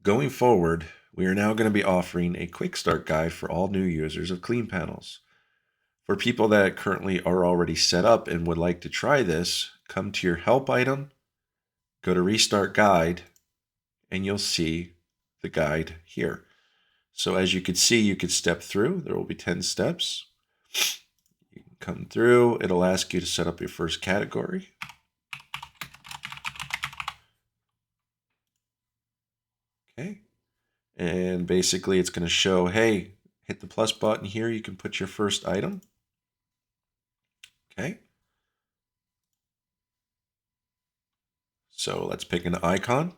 Going forward, we are now going to be offering a quick start guide for all new users of Clean Panels. For people that currently are already set up and would like to try this, come to your help item, go to restart guide, and you'll see the guide here. So as you can see, you could step through. There will be 10 steps. You can come through. It'll ask you to set up your first category. Okay. And basically it's going to show, hey, hit the plus button here. You can put your first item. Okay. So let's pick an icon.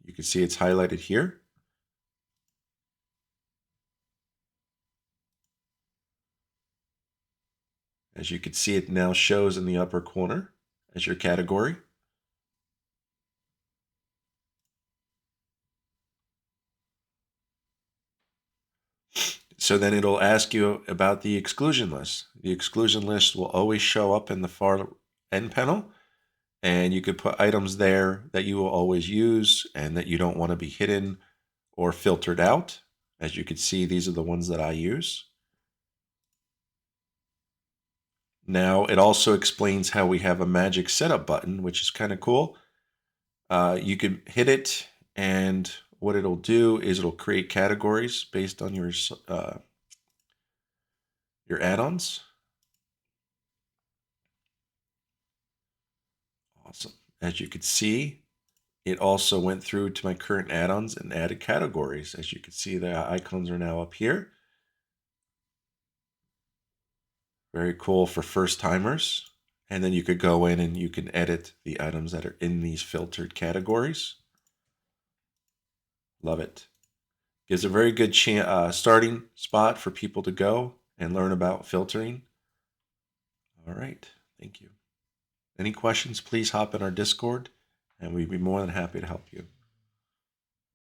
You can see it's highlighted here. As you can see, it now shows in the upper corner as your category. So then it'll ask you about the exclusion list. The exclusion list will always show up in the far end panel, and you could put items there that you will always use and that you don't want to be hidden or filtered out. As you can see, these are the ones that I use. Now, it also explains how we have a magic setup button, which is kind of cool. You can hit it, and what it'll do is it'll create categories based on your add-ons. Awesome. As you can see, it also went through to my current add-ons and added categories. As you can see, the icons are now up here. Very cool for first timers. And then you could go in and you can edit the items that are in these filtered categories. Love it. Gives a very good starting spot for people to go and learn about filtering. All right, thank you. Any questions, please hop in our Discord and we'd be more than happy to help you.